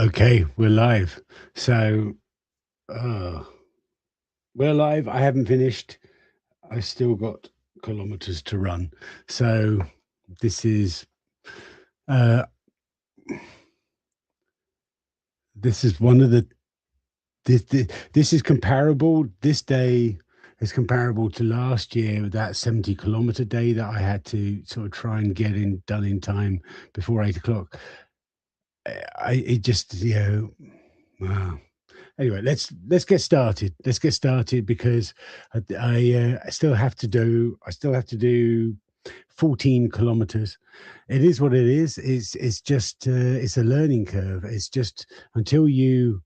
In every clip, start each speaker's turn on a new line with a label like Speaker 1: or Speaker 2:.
Speaker 1: Okay, we're live. So, uh, we're live. I haven't finished. I still got kilometers to run. So, this is uh this is one of the this is comparable. This day is comparable to last year, that 70-kilometer day that I had to sort of try and get in done in time before 8 o'clock. I it just wow. Anyway, let's get started. Let's get started because I still have to do 14 kilometers. It is what it is. It's just it's a learning curve. It's just until you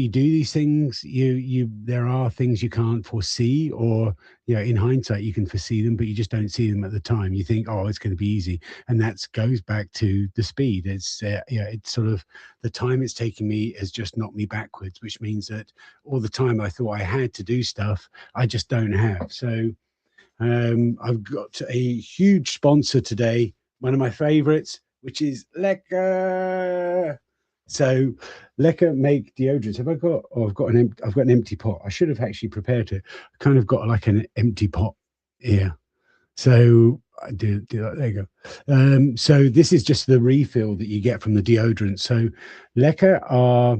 Speaker 1: do these things, you there are things you can't foresee, or in hindsight you can foresee them, but you just don't see them at the time. You think, oh, it's going to be easy, and that goes back to the speed. It's it's sort of the time it's taking me has just knocked me backwards, which means that all the time I thought I had to do stuff, I just don't have. So I've got a huge sponsor today, one of my favorites, which is Lekker. So Lekker make deodorants. Have I got? Oh, I've got an empty pot. I should have actually prepared it. I kind of got like an empty pot here. So I do that. There you go. So this is just the refill that you get from the deodorant. So Lekker are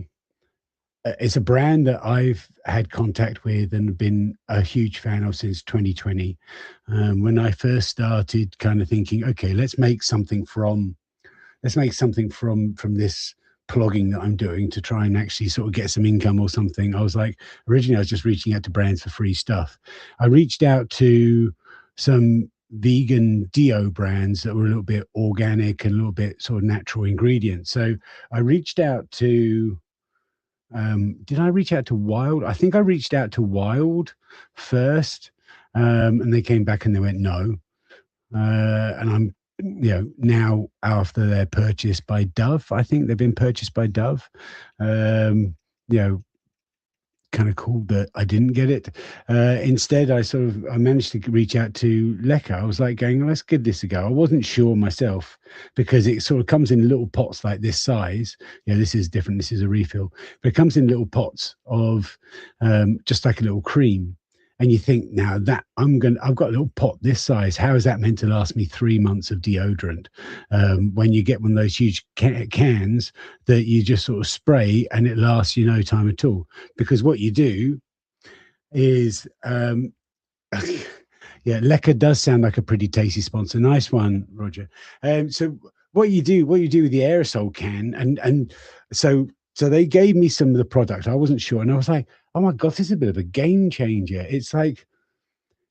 Speaker 1: it's a brand that I've had contact with and been a huge fan of since 2020. When I first started kind of thinking, okay, let's make something from this plugging that I'm doing to try and actually sort of get some income or something. I was like, originally I was just reaching out to brands for free stuff. I reached out to some vegan deo brands that were a little bit organic and a little bit sort of natural ingredients. So I reached out to did I reach out to Wild? I think I reached out to Wild first, and they came back and they went no. And I'm, now after they're purchased by Dove, I think they've been purchased by Dove. You know, kind of cool that I didn't get it. Instead, I managed to reach out to Lekker. I was like going, let's give this a go. I wasn't sure myself because it sort of comes in little pots like this size. This is different. This is a refill, but it comes in little pots of just like a little cream. And you think, now that I've got a little pot this size. How is that meant to last me 3 months of deodorant? When you get one of those huge cans that you just sort of spray and it lasts you no time at all. Because what you do is, yeah, Lekker does sound like a pretty tasty sponsor. Nice one, Roger. So what you do with the aerosol can, and so they gave me some of the product. I wasn't sure, and I was like, oh my god, this is a bit of a game changer. It's like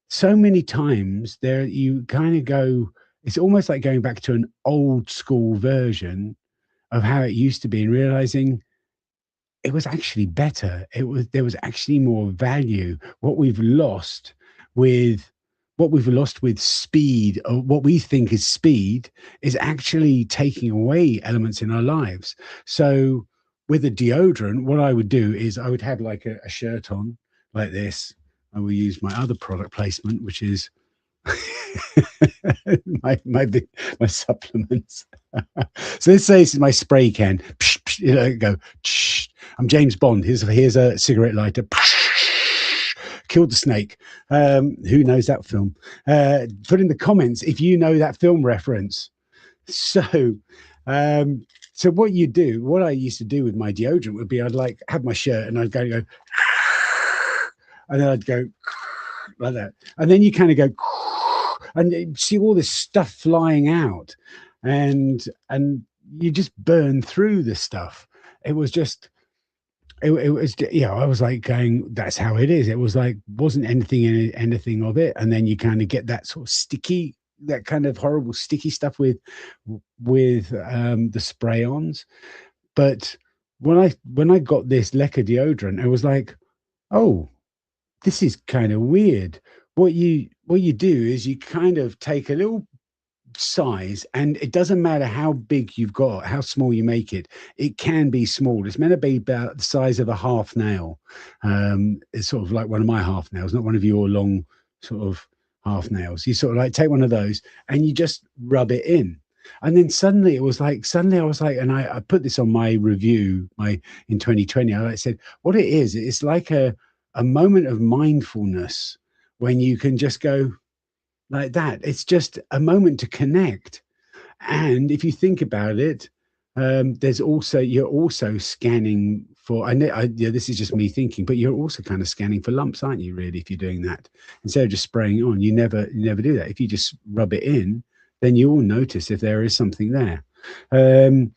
Speaker 1: so many times there you kind of go. It's almost like going back to an old school version of how it used to be, and realizing it was actually better. There was actually more value. With what we've lost with speed, or what we think is speed, is actually taking away elements in our lives. So with a deodorant, what I would do is I would have like a shirt on like this. I will use my other product placement, which is my supplements. So let's say this is my spray can. Go. I'm James Bond. Here's a cigarette lighter. Killed the snake. Who knows that film? Put in the comments if you know that film reference. So, so what I used to do with my deodorant would be I'd like have my shirt and I'd go, and then I'd go like that, and then you kind of go and you see all this stuff flying out, and you just burn through the stuff. It was just it was I was like going, that's how it is. It was like wasn't anything of it, and then you kind of get that sort of sticky, that kind of horrible sticky stuff with the spray-ons. But when I got this Lekker deodorant, it was like, oh, this is kind of weird. What you do is you kind of take a little size, and it doesn't matter how big you've got, how small you make it. It can be small. It's meant to be about the size of a half nail. It's sort of like one of my half nails, not one of your long sort of half nails. You sort of like take one of those and you just rub it in. And then suddenly it was like, suddenly I was like, and I put this on my review, my in 2020. I said, what it is, it's like a moment of mindfulness when you can just go like that. It's just a moment to connect. And if you think about it, there's also you're also scanning for. Yeah, this is just me thinking, but you're also kind of scanning for lumps, aren't you? Really, if you're doing that instead of just spraying it on, you never do that. If you just rub it in, then you will notice if there is something there. Um,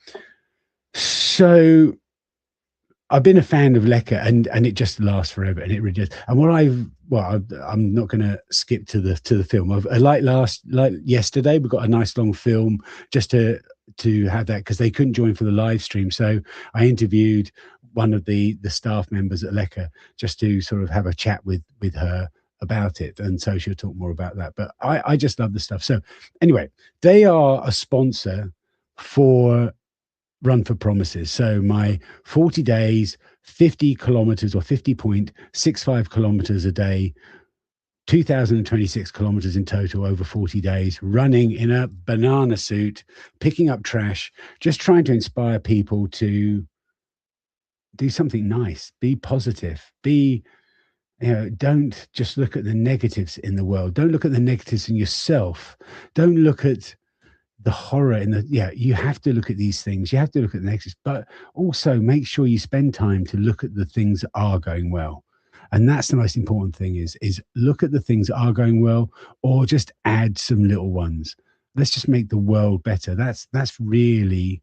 Speaker 1: so I've been a fan of Lekker, and it just lasts forever, and it really does. And what I'm not going to skip to the film. Like yesterday, we got a nice long film just to have that because they couldn't join for the live stream. So I interviewed one of the staff members at Lekker just to sort of have a chat with her about it, and so she'll talk more about that. But I just love the stuff. So anyway, they are a sponsor for Run for Promises. So my 40 days, 50 kilometers or 50.65 kilometers a day, 2026 kilometers in total over 40 days, running in a banana suit, picking up trash, just trying to inspire people to do something nice, be positive, don't just look at the negatives in the world. Don't look at the negatives in yourself. Don't look at the horror in the you have to look at these things, you have to look at the negatives, but also make sure you spend time to look at the things that are going well. And that's the most important thing, is look at the things that are going well, or just add some little ones. Let's just make the world better. That's really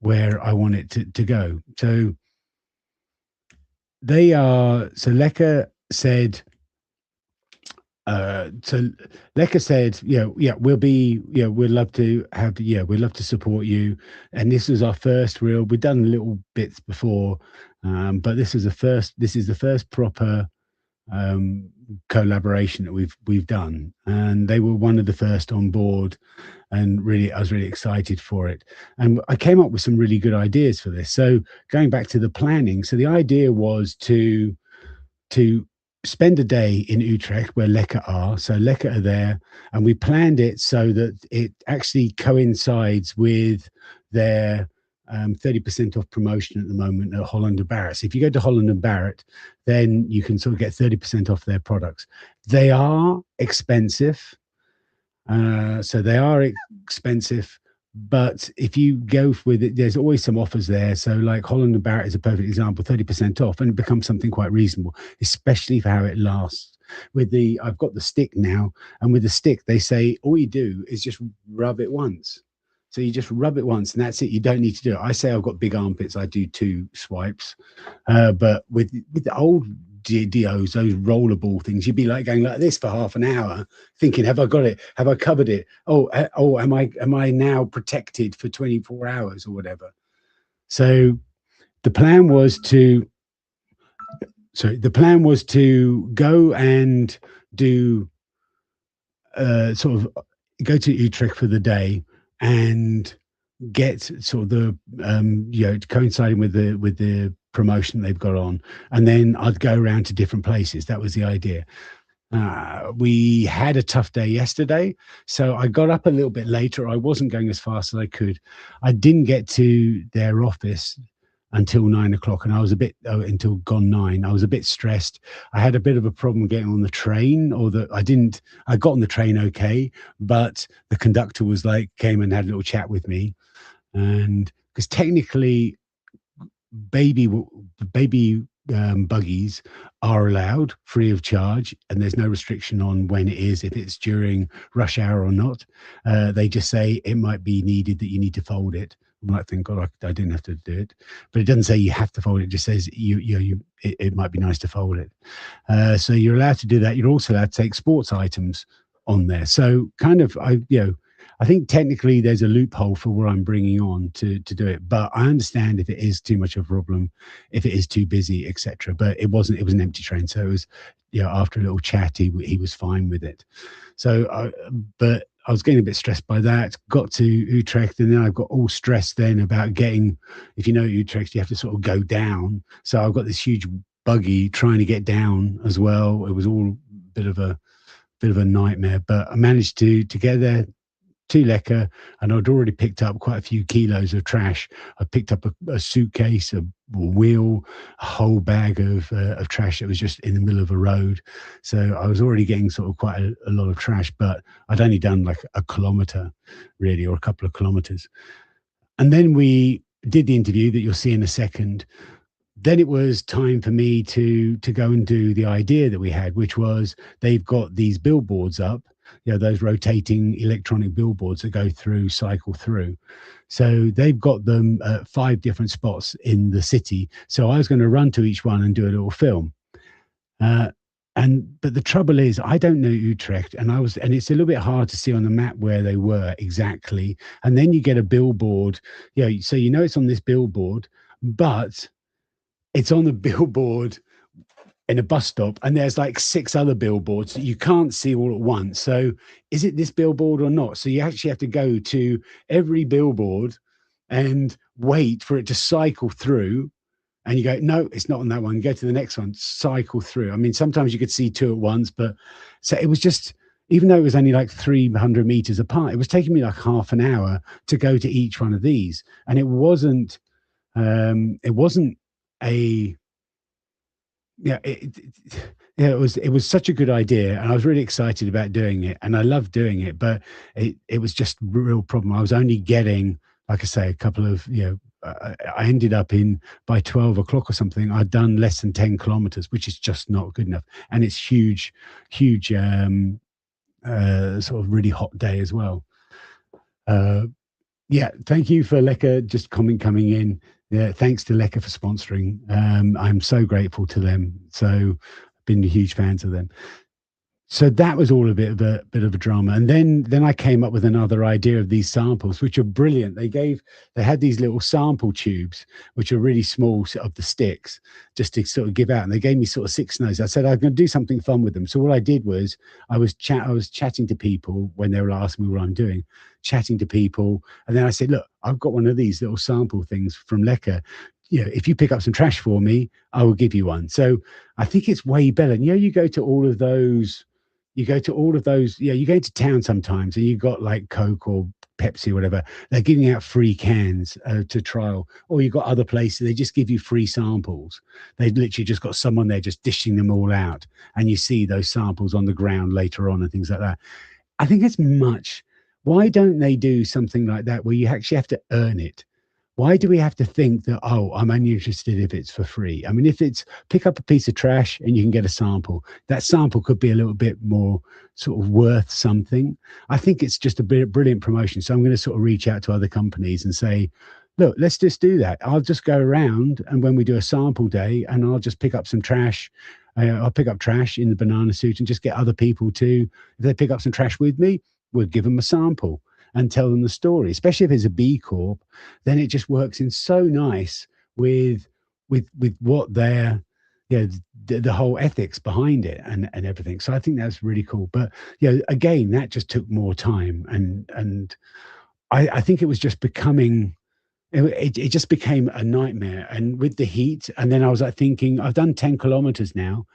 Speaker 1: where I want it to go. So Lekker said, so Lekker said, we'd love to have, we'd love to support you. And this was our first real, we've done little bits before, but this is the first proper collaboration that we've done. And they were one of the first on board. And really, I was really excited for it. And I came up with some really good ideas for this. So going back to the planning, so the idea was to spend a day in Utrecht where Lekker are. So Lekker are there, and we planned it so that it actually coincides with their 30% off promotion at the moment at Holland and Barrett. So if you go to Holland and Barrett, then you can sort of get 30% off their products. They are expensive. So they are expensive, but if you go with it, there's always some offers there. So like Holland and Barrett is a perfect example, 30% off, and it becomes something quite reasonable, especially for how it lasts. I've got the stick now, and with the stick, they say all you do is just rub it once. So you just rub it once, and that's it. You don't need to do it. I say I've got big armpits. I do 2 swipes, but with the old DOs, those rollerball things, you'd be like going like this for half an hour, thinking, have I got it? Have I covered it? Am I now protected for 24 hours or whatever? So the plan was to go and do sort of go to Utrecht for the day and get sort of the coinciding with the promotion they've got on, and then I'd go around to different places. That was the idea. We had a tough day yesterday, so I got up a little bit later. I wasn't going as fast as I could. I didn't get to their office until 9 o'clock, and I was until gone 9. I was a bit stressed. I had a bit of a problem getting on the train, I got on the train okay, but the conductor came and had a little chat with me. And because technically baby buggies are allowed free of charge, and there's no restriction on when it is, if it's during rush hour or not. They just say it might be needed that you need to fold it. I might think, God, I didn't have to do it, but it doesn't say you have to fold it. It just says it might be nice to fold it. So you're allowed to do that. You're also allowed to take sports items on there. So kind of, I think technically there's a loophole for what I'm bringing on to do it, but I understand if it is too much of a problem, if it is too busy, etc. But it wasn't. It was an empty train, so it was. After a little chat, he was fine with it. So, but I was getting a bit stressed by that. Got to Utrecht, and then I got all stressed then about getting. If you know Utrecht, you have to sort of go down. So I've got this huge buggy trying to get down as well. It was all a bit of a nightmare, but I managed to get there. to Lekker, and I'd already picked up quite a few kilos of trash. I picked up a suitcase, a wheel, a whole bag of trash that was just in the middle of a road. So I was already getting sort of quite a lot of trash, but I'd only done like a kilometer, really, or a couple of kilometers. And then we did the interview that you'll see in a second. Then it was time for me to go and do the idea that we had, which was they've got these billboards up, those rotating electronic billboards that go through, cycle through. So they've got them at 5 different spots in the city. So I was going to run to each one and do a little film. But the trouble is, I don't know Utrecht, and it's a little bit hard to see on the map where they were exactly. And then you get a billboard, so it's on this billboard, but it's on the billboard in a bus stop, and there's like 6 other billboards that you can't see all at once. So is it this billboard or not? So you actually have to go to every billboard and wait for it to cycle through. And you go, no, it's not on that one. Go to the next one, cycle through. I mean, sometimes you could see 2 at once, but so it was just, even though it was only like 300 meters apart, it was taking me like half an hour to go to each one of these. And it wasn't a, it was such a good idea, and I was really excited about doing it, and I loved doing it, but it was just a real problem. I was only getting, like I say, a couple of, I ended up by 12 o'clock or something, I'd done less than 10 kilometers, which is just not good enough. And it's huge, sort of really hot day as well. Thank you for Lekker just coming in. Yeah, thanks to Lekker for sponsoring. I'm so grateful to them. So I've been huge fans of them. So that was all a bit of a drama. And then I came up with another idea of these samples, which are brilliant. They had these little sample tubes, which are really small, of the sticks, just to sort of give out. And they gave me sort of 6 notes. I said, I'm going to do something fun with them. So what I did was I was chatting to people when they were asking me what I'm doing, chatting to people. And then I said, look, I've got one of these little sample things from Lekker. If you pick up some trash for me, I will give you one. So I think it's way better. And, you go to all of those, you go into town sometimes and you've got like Coke or Pepsi or whatever, they're giving out free cans to trial, or you've got other places, they just give you free samples. They've literally just got someone there just dishing them all out, and you see those samples on the ground later on and things like that. I think why don't they do something like that where you actually have to earn it? Why do we have to think that, oh, I'm only interested if it's for free? I mean, if it's pick up a piece of trash and you can get a sample, that sample could be a little bit more sort of worth something. I think it's just a brilliant promotion. So I'm going to sort of reach out to other companies and say, look, let's just do that. I'll just go around, and when we do a sample day, and I'll just pick up some trash. I'll pick up trash in the banana suit and just get other people to, if they pick up some trash with me, we'll give them a sample and tell them the story. Especially if it's a B Corp, then it just works in so nice with what they're, the whole ethics behind it and everything. So I think that's really cool. But again, that just took more time, and I think it was just becoming, it just became a nightmare. And with the heat, and then I was like thinking, I've done 10 kilometers now.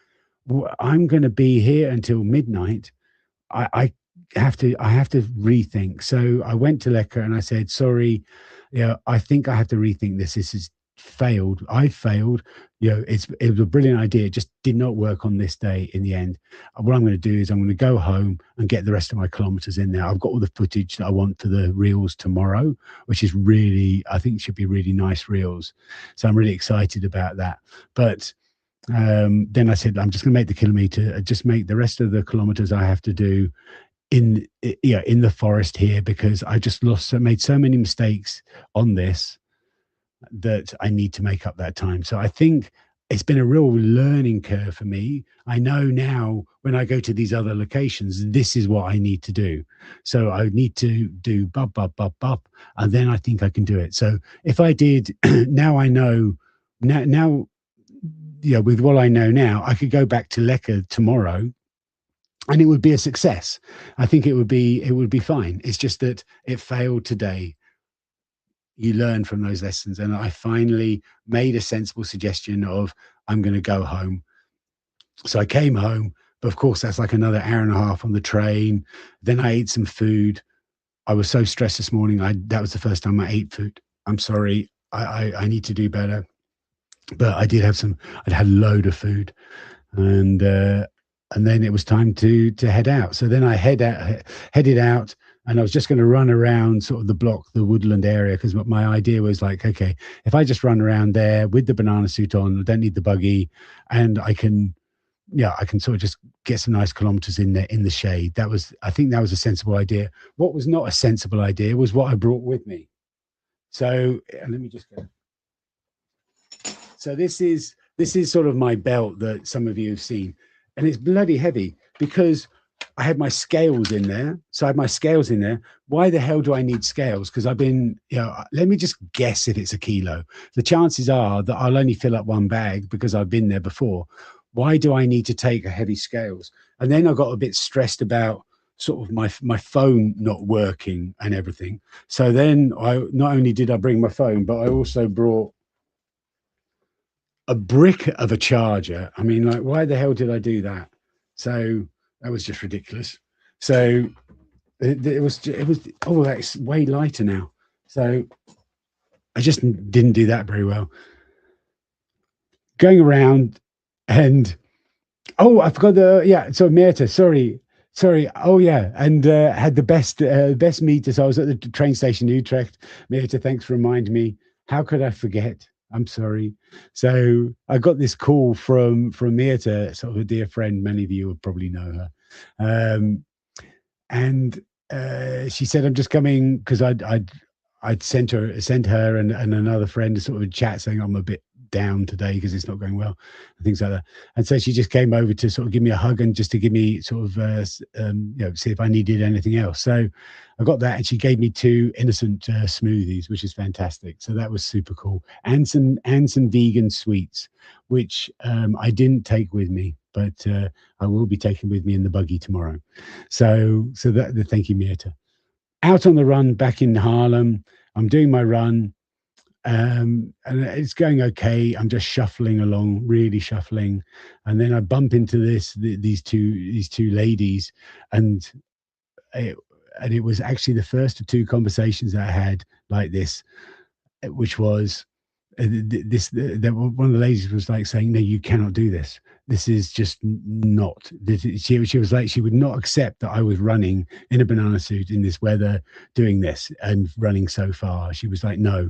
Speaker 1: I'm going to be here until midnight. I have to rethink. So I went to Lekker and I said, sorry, I think I have to rethink this. This has failed. I failed. It was a brilliant idea. It just did not work on this day in the end. What I'm going to do is I'm going to go home and get the rest of my kilometers in there. I've got all the footage that I want for the reels tomorrow, which is really, I think should be really nice reels. So I'm really excited about that. But then I said, I'm just going to make the kilometer, just make the rest of the kilometers I have to do in the forest here, because I just made so many mistakes on this that I need to make up that time. So I think it's been a real learning curve for me. I know now when I go to these other locations, this is what I need to do. So I need to do bop, and then I think I can do it. So if I did, now I know, now with what I know now, I could go back to Lekker tomorrow and it would be a success. I think it would be fine. It's just that it failed today. You learn from those lessons. And I finally made a sensible suggestion of, I'm going to go home. So I came home, but of course that's like another hour and a half on the train. Then I ate some food. I was so stressed this morning. That was the first time I ate food. I'm sorry. I need to do better. But I did have some. I'd had a load of food, and then it was time to head out. So then I headed out, and I was just going to run around sort of the block, the woodland area, because my idea was like, okay, if I just run around there with the banana suit on, I don't need the buggy, and I can sort of just get some nice kilometers in there in the shade. I think that was a sensible idea. What was not a sensible idea was what I brought with me. So let me just go. So this is sort of my belt that some of you have seen, and it's bloody heavy because I had my scales in there. So I had my scales in there. Why the hell do I need scales? Because I've been, let me just guess if it's a kilo. The chances are that I'll only fill up one bag because I've been there before. Why do I need to take a heavy scales? And then I got a bit stressed about sort of my phone not working and everything. So then I not only did I bring my phone, but I also brought a brick of a charger. I mean, like, why the hell did I do that? So that was just ridiculous. So it was. Oh, that's way lighter now. So I just didn't do that very well. Going around and oh, I forgot the yeah. So Mirta, sorry. Oh yeah, and had the best meter. So I was at the train station in Utrecht. Mirta, thanks for reminding me. How could I forget? I'm sorry. So I got this call from Mirta, sort of a dear friend. Many of you will probably know her, and she said, "I'm just coming because I'd sent her and another friend a sort of a chat saying I'm a bit down today because it's not going well and things like that." And so she just came over to sort of give me a hug and just to give me sort of see if I needed anything else. So I got that, and she gave me two innocent smoothies, which is fantastic. So that was super cool, and some vegan sweets, which I didn't take with me, but I will be taking with me in the buggy tomorrow. So that the thank you, Mirta. Out on the run back in Haarlem. I'm doing my run, and it's going okay. I'm just shuffling along, really shuffling, and then I bump into these two ladies, and it, and it was actually the first of two conversations that I had like this, which was one of the ladies was like saying, "No, you cannot do this. This is just not." She was like, she would not accept that I was running in a banana suit in this weather, doing this and running so far. She was like, "No,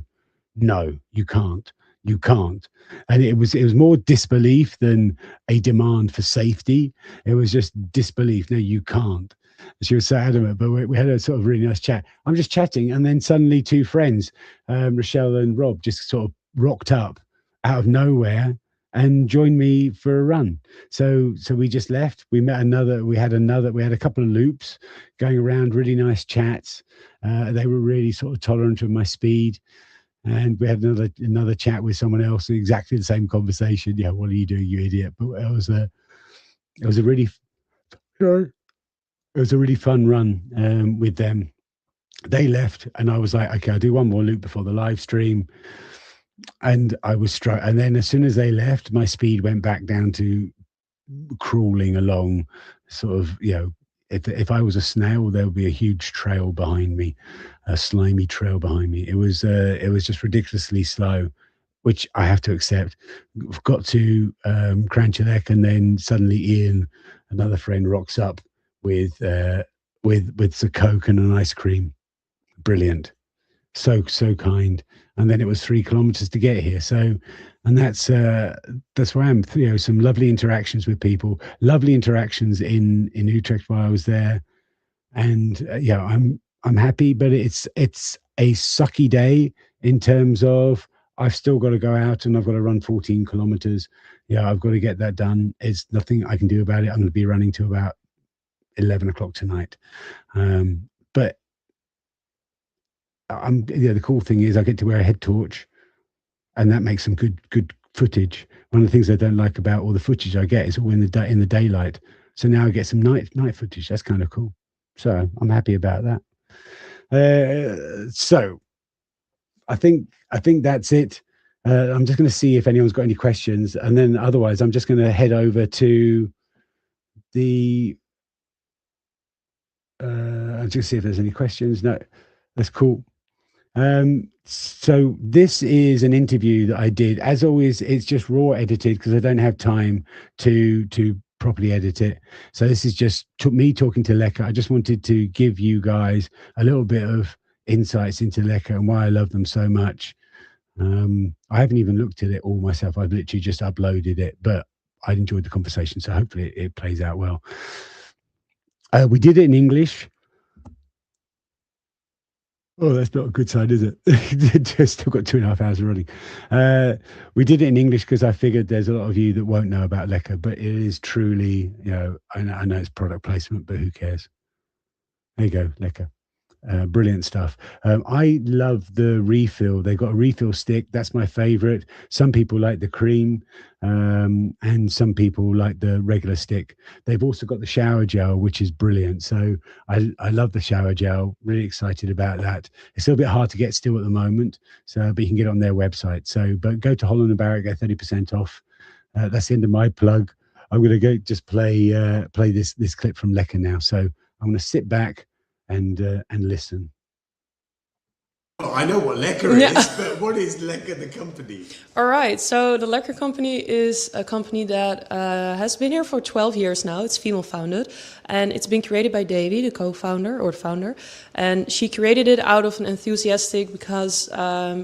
Speaker 1: no, you can't." And it was more disbelief than a demand for safety. It was just disbelief. No, you can't. She was so adamant, but we had a sort of really nice chat. I'm just chatting, and then suddenly two friends, Rochelle and Rob, just sort of rocked up out of nowhere and joined me for a run. So we just left. We met another. We had a couple of loops going around. Really nice chats. They were really sort of tolerant of my speed. And we had another chat with someone else, exactly the same conversation. Yeah, what are you doing, you idiot? But it was a really it was a really fun run with them. They left, and I was like, okay, I'll do one more loop before the live stream. And I was struck. And then as soon as they left, my speed went back down to crawling along, sort of, if I was a snail, there would be a huge trail behind me, a slimy trail behind me. It was just ridiculously slow, which I have to accept. Got to Cranchilek, and then suddenly Ian, another friend, rocks up with some Coke and an ice cream. Brilliant, so kind. And then it was 3 kilometers to get here. So, and that's where I am. Some lovely interactions with people, lovely interactions in Utrecht while I was there, and I'm happy. But it's a sucky day in terms of I've still got to go out and I've got to run 14 kilometers. Yeah, I've got to get that done. It's nothing I can do about it. I'm going to be running to about 11 o'clock tonight. But the cool thing is I get to wear a head torch, and that makes some good footage. One of the things I don't like about all the footage I get is all in the daylight. So now I get some night footage. That's kind of cool. So I'm happy about that. So I think that's it. I'm just going to see if anyone's got any questions, and then otherwise I'm just going to head over to the I'll just see if there's any questions. No, that's cool. So this is an interview that I did. As always, it's just raw edited because I don't have time to properly edit it. So this is just me talking to Lekker. I just wanted to give you guys a little bit of insights into Lekker and why I love them so much. I haven't even looked at it all myself. I've literally just uploaded it, but I enjoyed the conversation, so hopefully it plays out well. We did it in English. Oh, that's not a good sign, is it? Just still got 2.5 hours of running. We did it in English because I figured there's a lot of you that won't know about Lekker, but it is truly, I know it's product placement, but who cares? There you go, Lekker. Brilliant stuff. I love the refill. They've got a refill stick. That's my favorite. Some people like the cream, and some people like the regular stick. They've also got the shower gel, which is brilliant. So I love the shower gel. Really excited about that. It's a little bit hard to get still at the moment, but you can get it on their website. So, but go to Holland & Barrett, get 30% off. That's the end of my plug. I'm going to go just play this clip from Lekker now. So I'm going to sit back and listen.
Speaker 2: Oh, I know what Lekker is, but what is Lekker, the company?
Speaker 3: All right, so the Lekker company is a company that has been here for 12 years now. It's female founded, and it's been created by Davy, the co-founder or the founder. And she created it out of an enthusiastic because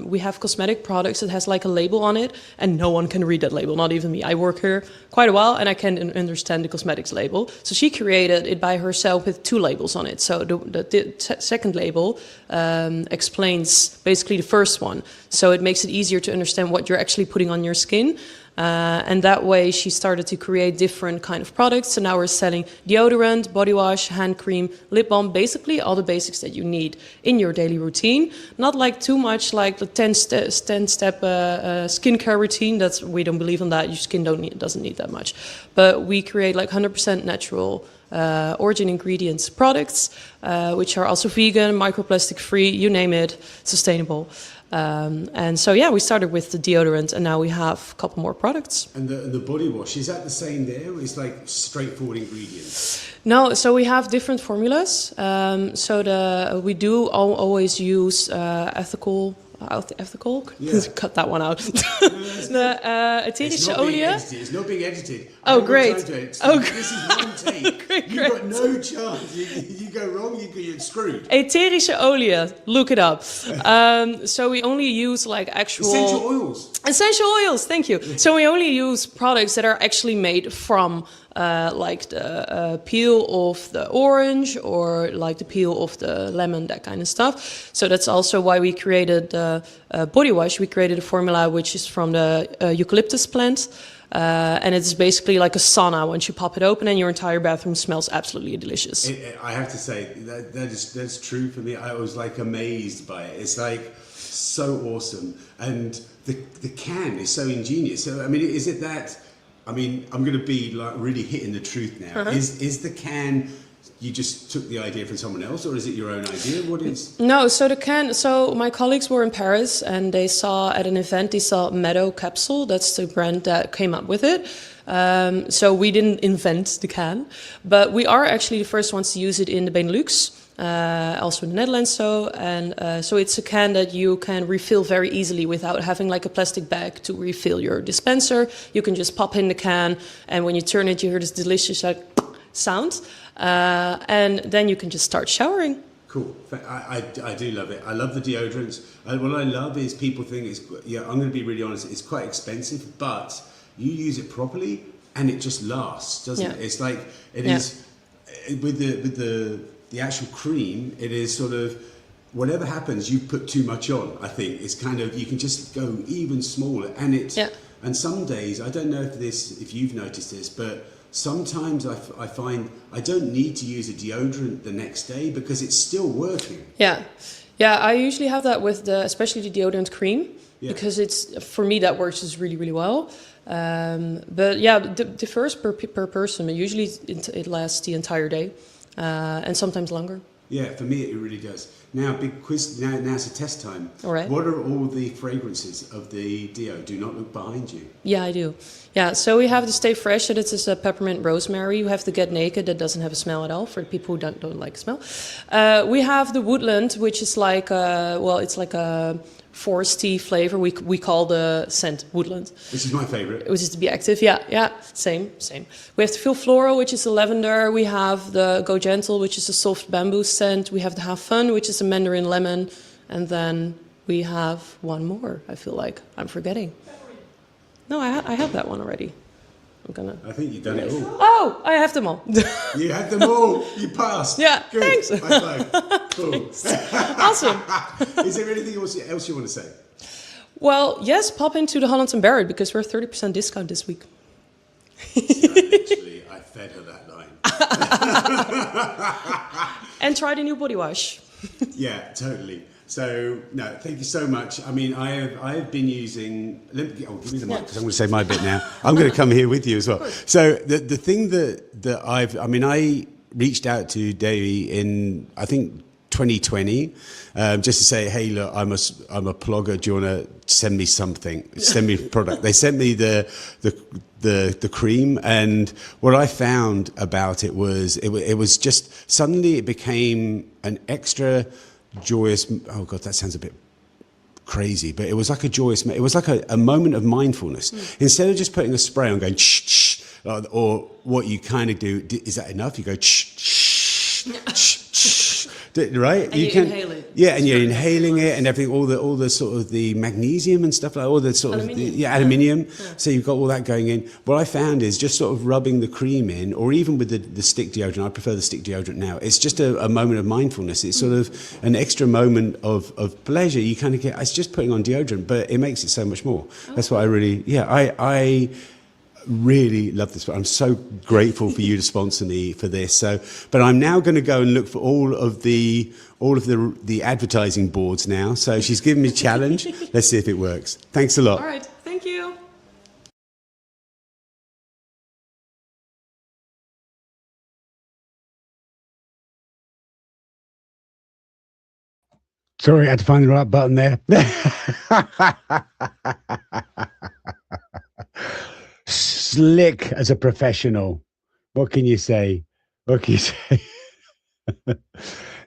Speaker 3: we have cosmetic products that has like a label on it, and no one can read that label, not even me. I work here quite a while, and I can't understand the cosmetics label. So she created it by herself with 2 labels on it. So the second label explains basically the first one. So it makes it easier to understand what you're actually putting on your skin. And that way she started to create different kind of products. So now we're selling deodorant, body wash, hand cream, lip balm, basically all the basics that you need in your daily routine. Not like too much like the 10-step skincare routine. We don't believe in that. Your skin doesn't need that much. But we create like 100% natural origin ingredients products, which are also vegan, microplastic free, you name it, sustainable. And so, yeah, we started with the deodorant and now we have a couple more products.
Speaker 2: And the body wash, is that the same there? It's like straightforward ingredients?
Speaker 3: No, so we have different formulas. We do always use ethical.
Speaker 2: Yeah.
Speaker 3: Cut that one out. Etherische olie.
Speaker 2: It's not being edited.
Speaker 3: Oh, great.
Speaker 2: Oh, this is one take. You've got no chance. You go wrong, you're screwed.
Speaker 3: Etherische olie. Look it up. So we only use like actual
Speaker 2: essential oils.
Speaker 3: Essential oils. Thank you. So we only use products that are actually made from like the peel of the orange or like the peel of the lemon, that kind of stuff. So that's also why we created the body wash. We created a formula which is from the eucalyptus plant. And it's basically like a sauna. Once you pop it open and your entire bathroom smells absolutely delicious.
Speaker 2: I have to say, that's true for me. I was like amazed by it. It's like so awesome. And the can is so ingenious. So, I mean, is it that... I mean, I'm going to be like really hitting the truth now. Is the can, you just took the idea from someone else, or is it your own idea? What is?
Speaker 3: No, so the can. So my colleagues were in Paris, and they saw at an event. They saw Meadow Capsule. That's the brand that came up with it. So we didn't invent the can, but we are actually the first ones to use it in the Benelux. Also in the Netherlands, so it's a can that you can refill very easily without having like a plastic bag to refill your dispenser. You can just pop in the can, and when you turn it, you hear this delicious like sound, and then you can just start showering.
Speaker 2: Cool. I do love it. I love the deodorants. What I love is people think I'm going to be really honest, it's quite expensive, but you use it properly and it just lasts, doesn't it? It's like it is with the actual cream. It is sort of whatever happens, you put too much on. I think it's kind of, you can just go even smaller, and and some days, I don't know if you've noticed this, but sometimes I find I don't need to use a deodorant the next day because it's still working.
Speaker 3: Yeah, I usually have that with especially the deodorant cream, because for me that works just really, really well. But yeah, the first per person, usually it lasts the entire day, and sometimes longer.
Speaker 2: Yeah, for me it really does. Now, big quiz. Now it's a test time.
Speaker 3: All right.
Speaker 2: What are all the fragrances of the deo? Do not look behind you.
Speaker 3: Yeah, I do. Yeah, so we have the Stay Fresh, and it's a peppermint rosemary. You have the Get Naked, that doesn't have a smell at all for the people who don't like smell. We have the Woodland, which is like it's like a foresty flavor. We call the scent Woodland.
Speaker 2: This is my favorite.
Speaker 3: Which is to be active. Yeah, same. We have the Feel Floral, which is a lavender. We have the Go Gentle, which is a soft bamboo scent. We have the Have Fun, which is a mandarin lemon, and then we have one more. I feel like I'm forgetting. No, I have that one already.
Speaker 2: I think you've done it all.
Speaker 3: Oh, I have them all.
Speaker 2: You had them all. You passed.
Speaker 3: Yeah,
Speaker 2: good.
Speaker 3: thanks.
Speaker 2: High five. Cool.
Speaker 3: Awesome.
Speaker 2: Is there anything else you want to say?
Speaker 3: Well, yes, pop into the Holland & Barrett because we're 30% discount this week.
Speaker 2: Actually, I fed her that line.
Speaker 3: And try the new body wash.
Speaker 2: Yeah, totally. So, no, thank you so much. I mean, I have been using... give me the mic, because I'm going to say my bit now. I'm going to come here with you as well. So, the thing that I reached out to Davey in, I think, 2020, just to say, hey, look, I'm a blogger. Do you want to send me something? Send me a product. They sent me the cream, and what I found about it was it was just suddenly it became an extra joyous. Oh God, that sounds a bit crazy, but it was like a joyous. It was like a moment of mindfulness. Instead of just putting a spray on, going shh, shh, or what you kind of do. Is that enough? You go shh, shh, shh, shh. Right,
Speaker 3: and you inhale it.
Speaker 2: Yeah, and you're inhaling it and everything. All the sort of the magnesium and stuff like all the sort
Speaker 3: aluminium.
Speaker 2: of aluminium. Yeah. So you've got all that going in. What I found is just sort of rubbing the cream in, or even with the stick deodorant. I prefer the stick deodorant now. It's just a moment of mindfulness. It's sort of an extra moment of pleasure. You kind of get. It's just putting on deodorant, but it makes it so much more. Okay. That's what I really. Yeah, I really love this. I'm so grateful for you to sponsor me for this. So, but I'm now going to go and look for all of the advertising boards now. So she's given me a challenge. Let's see if it works. Thanks a lot.
Speaker 3: All right. Thank you.
Speaker 1: Sorry, I had to find the right button there. Slick as a professional. What can you say? What can you say?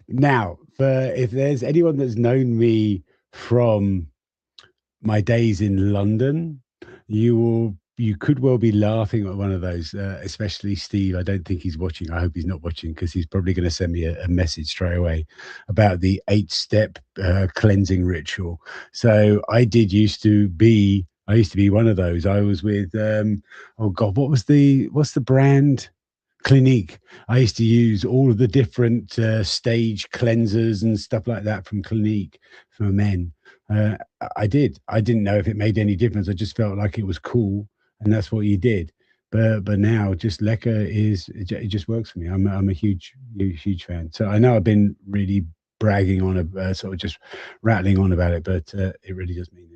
Speaker 1: Now, if there's anyone that's known me from my days in London, you could well be laughing at one of those, especially Steve. I don't think he's watching. I hope he's not watching, because he's probably going to send me a message straight away about the 8-step cleansing ritual. So I used to be one of those. I was with oh God, what's the brand? Clinique. I used to use all of the different stage cleansers and stuff like that from Clinique for men. I didn't know if it made any difference. I just felt like it was cool, and that's what you did. But now just Lekker it just works for me. I'm a huge fan. So I know I've been really bragging on sort of just rattling on about it, but it really does mean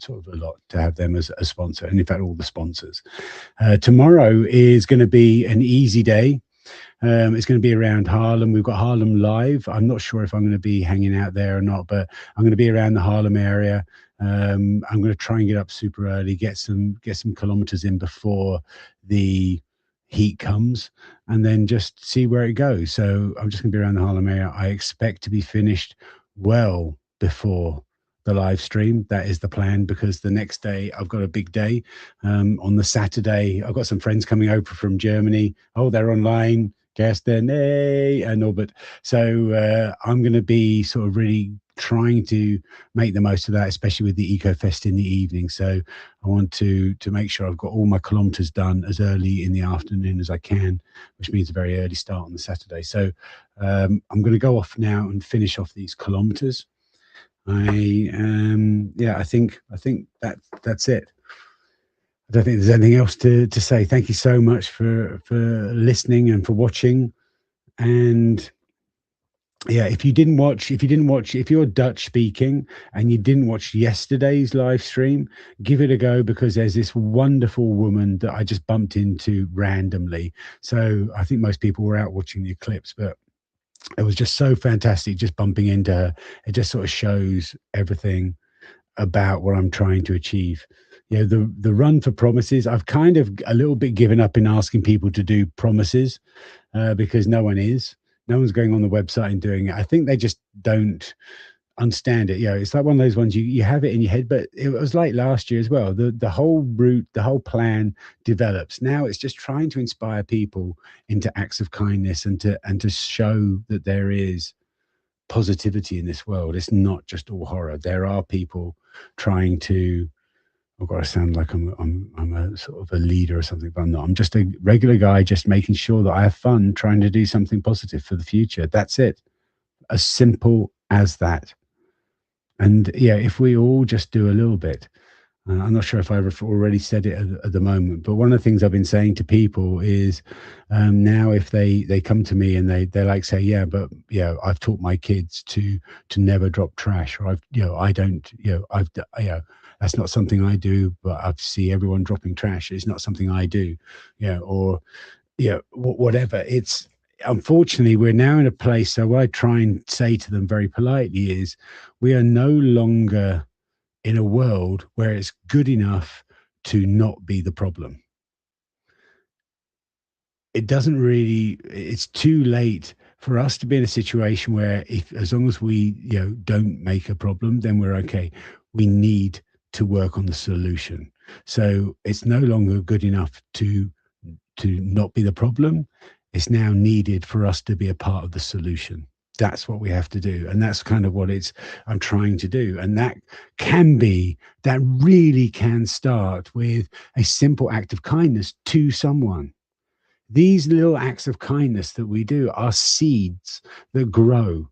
Speaker 1: sort of a lot to have them as a sponsor, and in fact all the sponsors. Tomorrow is going to be an easy day. It's going to be around Haarlem. We've got Haarlem Live. I'm not sure if I'm going to be hanging out there or not, but I'm going to be around the Haarlem area. I'm going to try and get up super early, get some kilometers in before the heat comes, and then just see where it goes. So I'm just going to be around the Haarlem area. I expect to be finished well before the live stream. That is the plan, because the next day I've got a big day. On the Saturday, I've got some friends coming over from Germany. Oh, they're online. Kirsten, hey, and Norbert. So I'm going to be sort of really trying to make the most of that, especially with the EcoFest in the evening. So I want to make sure I've got all my kilometers done as early in the afternoon as I can, which means a very early start on the Saturday. So I'm going to go off now and finish off these kilometers. I think that's it. I don't think there's anything else to say. Thank you so much for listening and for watching. And yeah, if you're Dutch speaking and you didn't watch yesterday's live stream, give it a go, because there's this wonderful woman that I just bumped into randomly. So I think most people were out watching the eclipse, but it was just so fantastic just bumping into her. It just sort of shows everything about what I'm trying to achieve. The run for promises, I've kind of a little bit given up in asking people to do promises, because no one is. No one's going on the website and doing it. I think they just don't understand it. It's like one of those ones you have it in your head, but it was like last year as well. The whole route, the whole plan develops. Now it's just trying to inspire people into acts of kindness and to show that there is positivity in this world. It's not just all horror. There are people trying to. I've got to sound like I'm a sort of a leader or something, but I'm not. I'm just a regular guy, just making sure that I have fun, trying to do something positive for the future. That's it. As simple as that. And if we all just do a little bit, I'm not sure if I've already said it at the moment, but one of the things I've been saying to people is, now if they come to me and they like say, but I've taught my kids to never drop trash, or I don't, that's not something I do, but I see everyone dropping trash. It's not something I do, or whatever. It's unfortunately we're now in a place. So what I try and say to them very politely is, we are no longer in a world where it's good enough to not be the problem. It doesn't really, it's too late for us to be in a situation where as long as we, don't make a problem, then we're okay. We need to work on the solution. So it's no longer good enough to not be the problem. It's now needed for us to be a part of the solution. That's what we have to do. And that's kind of what I'm trying to do. And that really can start with a simple act of kindness to someone. These little acts of kindness that we do are seeds that grow.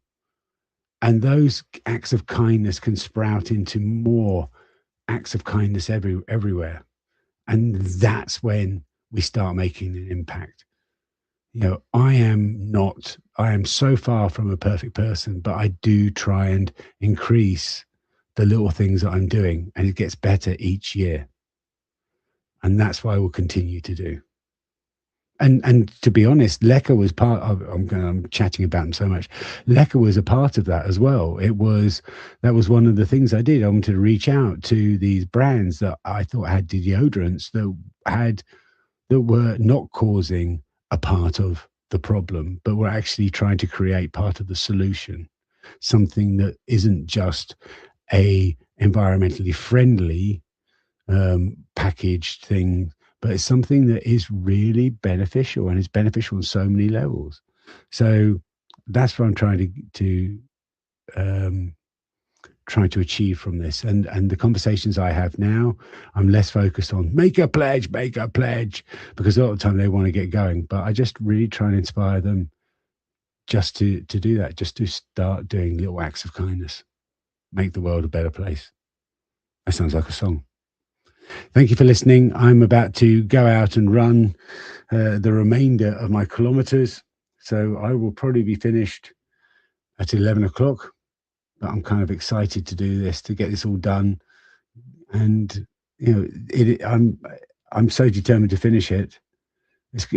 Speaker 1: And those acts of kindness can sprout into more acts of kindness everywhere. And that's when we start making an impact. I am so far from a perfect person, but I do try and increase the little things that I'm doing, and it gets better each year. And that's what I will continue to do. And to be honest, Lekker was part of, I'm chatting about them so much. Lekker was a part of that as well. That was one of the things I did. I wanted to reach out to these brands that I thought had deodorants that were not causing a part of the problem, but were actually trying to create part of the solution. Something that isn't just a environmentally friendly packaged thing, but it's something that is really beneficial, and it's beneficial on so many levels. So that's what I'm trying to achieve from this. And the conversations I have now, I'm less focused on make a pledge, because a lot of the time they want to get going. But I just really try and inspire them just to do that, just to start doing little acts of kindness, make the world a better place. That sounds like a song. Thank you for listening. I'm about to go out and run the remainder of my kilometers. So I will probably be finished at 11 o'clock. But I'm kind of excited to do this, to get this all done. And, I'm so determined to finish it.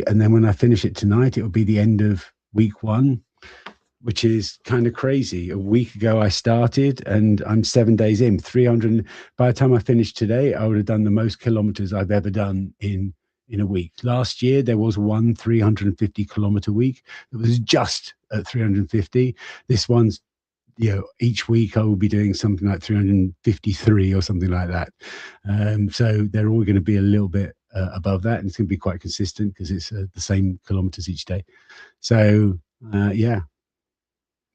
Speaker 1: And then when I finish it tonight, it will be the end of week 1, which is kind of crazy. A week ago I started, and I'm 7 days in, 300. By the time I finished today, I would have done the most kilometers I've ever done in a week. Last year, there was one 350 kilometer week. It was just at 350. This one's, each week I will be doing something like 353 or something like that. So they're all going to be a little bit above that, and it's going to be quite consistent because it's the same kilometers each day. So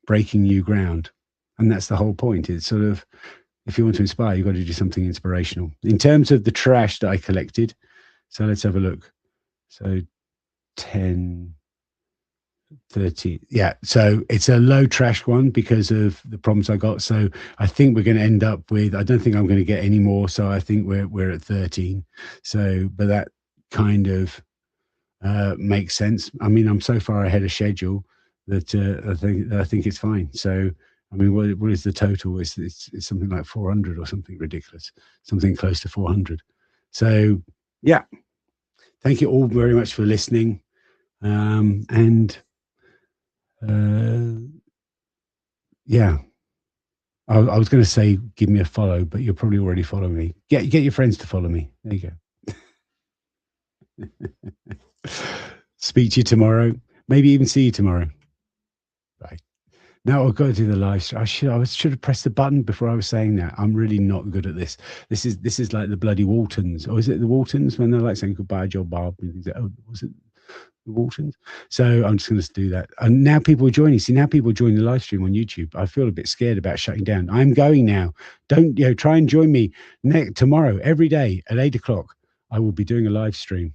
Speaker 1: breaking new ground. And that's the whole point. It's sort of, if you want to inspire, you've got to do something inspirational. In terms of the trash that I collected, so let's have a look. So 10, 30. Yeah. So it's a low trash one because of the problems I got. So I think we're going to end up with, I don't think I'm going to get any more. So I think we're at 13. So, but that kind of makes sense. I mean, I'm so far ahead of schedule that I think it's fine. So, I mean, what is the total? It's something like 400 or something ridiculous, something close to 400. So, yeah. Thank you all very much for listening. And Yeah. I was going to say give me a follow, but you're probably already following me. Get your friends to follow me. There you go. Speak to you tomorrow. Maybe even see you tomorrow. Bye. Now I've got to do the live stream. I should have pressed the button before I was saying that. I'm really not good at this. This is like the bloody Waltons, or is it the Waltons when they're like saying goodbye, Joe Bob? Oh, was it the Waltons? So I'm just going to do that. And now people are joining. See, now people are joining the live stream on YouTube. I feel a bit scared about shutting down. I'm going now. Don't try and join me tomorrow every day at 8 o'clock. I will be doing a live stream.